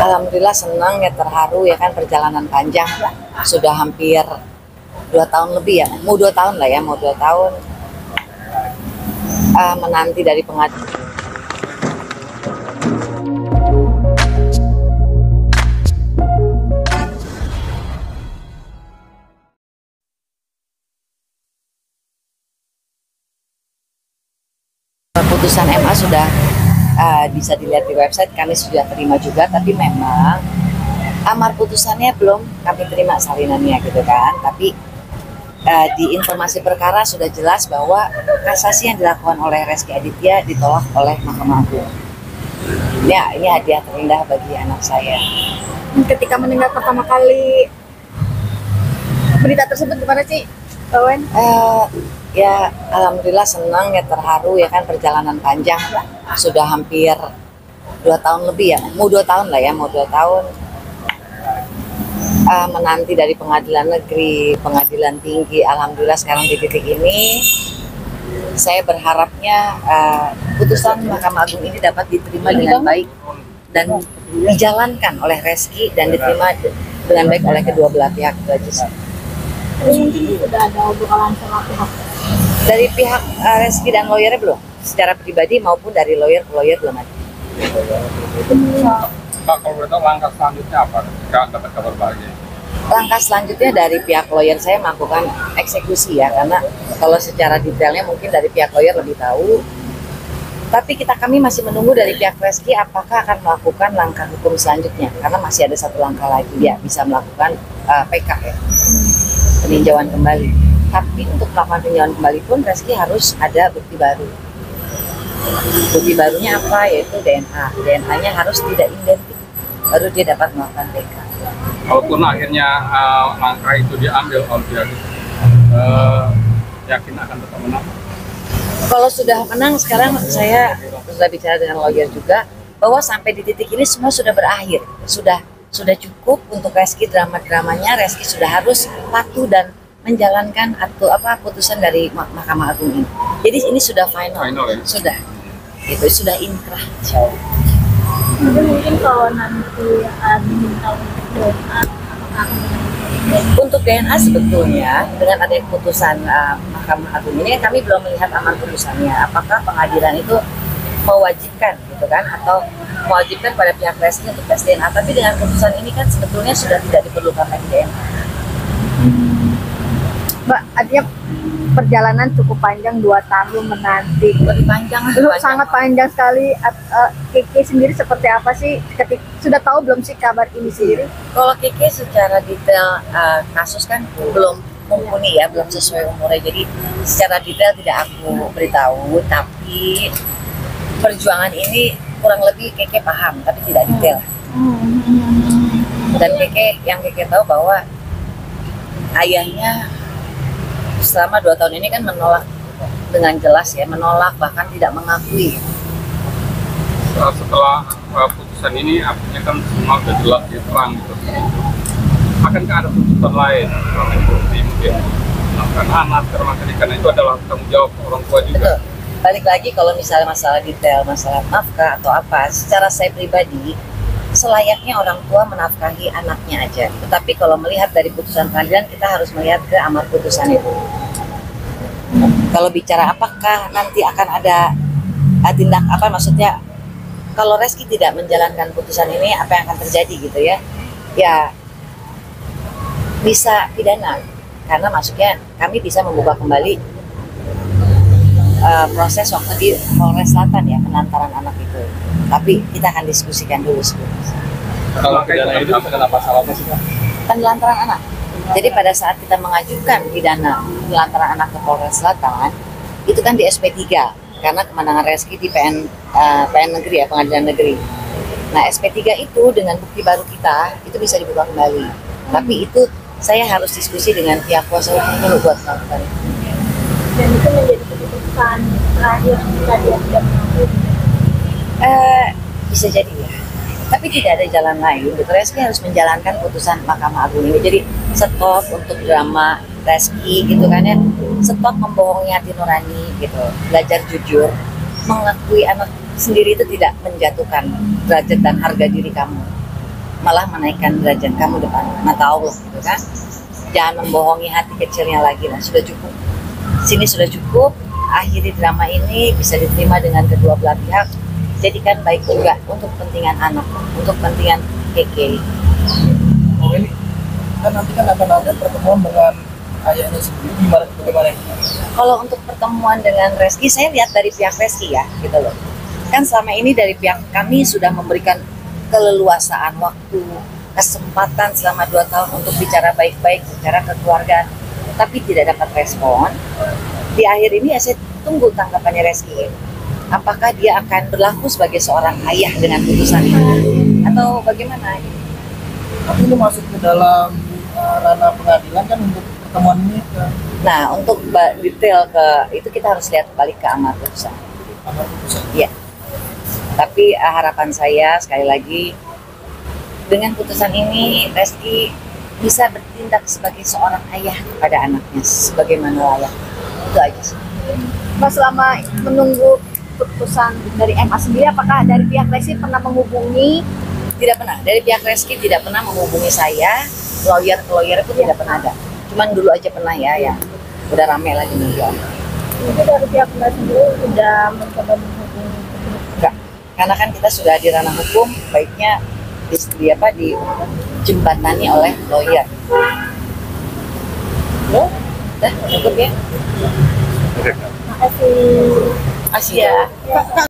Alhamdulillah senang ya, terharu ya kan, perjalanan panjang sudah hampir 2 tahun lebih ya, mau 2 tahun lah ya, mau 2 tahun menanti dari pengadilan. Putusan MA sudah bisa dilihat di website, kami sudah terima juga, tapi memang amar putusannya belum kami terima salinannya gitu kan. Tapi di informasi perkara sudah jelas bahwa kasasi yang dilakukan oleh Reski Aditya ditolak oleh Mahkamah Agung. Ya, ini hadiah terindah bagi anak saya. Ketika mendengar pertama kali berita tersebut gimana sih, Mbak Wen? Ya, alhamdulillah senang ya, terharu ya kan, perjalanan panjang sudah hampir 2 tahun lebih ya, mau 2 tahun lah ya, mau 2 tahun menanti dari pengadilan negeri, pengadilan tinggi. Alhamdulillah sekarang di titik ini saya berharapnya putusan Mahkamah Agung ini dapat diterima dengan baik dan dijalankan oleh Reski dan diterima dengan baik oleh kedua belah pihak. Itu aja sih. Mungkin sudah ada obrolan sama pihak Dari pihak Reski dan lawyernya belum, secara pribadi maupun dari lawyer ke lawyer belum ada. Pak, kalau boleh tahu langkah selanjutnya apa? Nggak dapat kabar bahagia. Langkah selanjutnya dari pihak lawyer saya melakukan eksekusi ya, karena kalau secara detailnya mungkin dari pihak lawyer lebih tahu. Tapi kami masih menunggu dari pihak Reski apakah akan melakukan langkah hukum selanjutnya, karena masih ada satu langkah lagi, dia bisa melakukan PK ya, peninjauan kembali. Tapi untuk melakukan peninjauan kembali pun Reski harus ada bukti baru. Bukti barunya apa? Yaitu DNA. DNA-nya harus tidak identik, baru dia dapat melakukan PK. Kalaupun akhirnya langkah itu diambil oleh pihak yakin akan tetap menang? Kalau sudah menang, sekarang saya sudah bicara dengan lawyer juga bahwa sampai di titik ini semua sudah berakhir, sudah cukup untuk Reski drama-dramanya. Reski sudah harus patuh dan menjalankan putusan dari Mahkamah Agung ini. Jadi ini sudah final ya? Sudah, itu sudah inkrah. Jadi mungkin kalau nanti diminta untuk DNA, untuk DNA sebetulnya dengan adanya putusan Mahkamah Agung ini kami belum melihat amar putusannya. Apakah pengadilan itu mewajibkan gitu kan, atau mewajibkan pada pihak Reski untuk tes DNA? Tapi dengan putusan ini kan sebetulnya sudah tidak diperlukan lagi DNA. Mbak, artinya perjalanan cukup panjang, 2 tahun menanti. Lebih panjang, Sangat panjang sekali. Kiki sendiri seperti apa sih? Sudah tahu belum sih kabar ini sendiri? Kalau Kiki secara detail kasus kan belum mumpuni ya, belum sesuai umurnya. Jadi secara detail tidak aku beritahu, tapi perjuangan ini kurang lebih Kiki paham, tapi tidak detail. Dan yang Kiki tahu bahwa ayahnya selama 2 tahun ini kan menolak dengan jelas ya, menolak, bahkan tidak mengakui. Setelah putusan ini artinya kan semua sudah jelas ya, terang gitu. Akankah ada putusan lain seperti mungkin menafkahkan anak karena karena itu adalah tanggung jawab orang tua juga? Betul. Balik lagi kalau misalnya masalah detail, masalah nafkah atau apa, secara saya pribadi selayaknya orang tua menafkahi anaknya aja. Tetapi kalau melihat dari putusan pengadilan, kita harus melihat ke amar putusan itu. Kalau bicara apakah nanti akan ada tindak apa, maksudnya kalau Reski tidak menjalankan putusan ini, apa yang akan terjadi gitu ya? Ya bisa pidana, karena maksudnya kami bisa membuka kembali proses waktu di Polres Selatan ya, penantaran anak itu. Tapi kita akan diskusikan dulu sebelumnya. Kalau pidana itu dengan pasal apa sih, Pak? Penelantaran anak. Jadi pada saat kita mengajukan pidana penelantaran anak ke Polres Selatan, itu kan di SP3 karena kemenangan Reski di PN negeri ya, pengadilan negeri. Nah SP3 itu dengan bukti baru kita itu bisa dibuka kembali. Tapi itu saya harus diskusi dengan pihak kuasa hukum dulu buat melakukan itu. Dan itu menjadi keputusan terakhir jika dia tidak mengakui. Bisa jadi ya, tapi tidak ada jalan lain. Reski harus menjalankan putusan Mahkamah Agung ini. Jadi stop untuk drama Reski gitu kan ya, stop membohongi hati nurani gitu, belajar jujur, mengakui anak sendiri itu tidak menjatuhkan derajat dan harga diri kamu. malah menaikkan derajat kamu depan mata Allah gitu kan. Jangan membohongi hati kecilnya lagi lah, sudah cukup. Sini sudah cukup, akhiri drama ini bisa diterima dengan kedua belah pihak. Jadikan baik juga untuk kepentingan anak, untuk kepentingan Keke. Oh ini kan nanti kan akan ada pertemuan dengan ayahnya sendiri, gimana bagaimana? Kalau untuk pertemuan dengan Reski, saya lihat dari pihak Reski ya, gitu loh. Kan selama ini dari pihak kami sudah memberikan keleluasaan waktu, kesempatan selama 2 tahun untuk bicara baik-baik secara kekeluargaan, tapi tidak dapat respon. Di akhir ini ya saya tunggu tanggapannya Reski. Apakah dia akan berlaku sebagai seorang ayah dengan putusan ini, atau bagaimana? Tapi ini masuk ke dalam ranah pengadilan kan untuk pertemuan ini kan? Nah, untuk detail ke itu kita harus lihat balik ke amar putusan. Amar putusan. Ya. Tapi harapan saya sekali lagi, dengan putusan ini Reski bisa bertindak sebagai seorang ayah kepada anaknya sebagaimana layak. Itu aja sih. Mbak, selama menunggu putusan dari MA sendiri, apakah dari pihak Reski pernah menghubungi? Tidak pernah. Dari pihak Reski tidak pernah menghubungi saya. Lawyer ke lawyer itu tidak pernah ada. Cuman dulu aja pernah ya. Udah rame lagi nunggu. Itu dari pihak Mbak sendiri sudah mencoba menghubungi? Enggak. Karena kan kita sudah di ranah hukum, baiknya dijembatani oleh lawyer. Udah cukup ya. Terima kasih. Asia.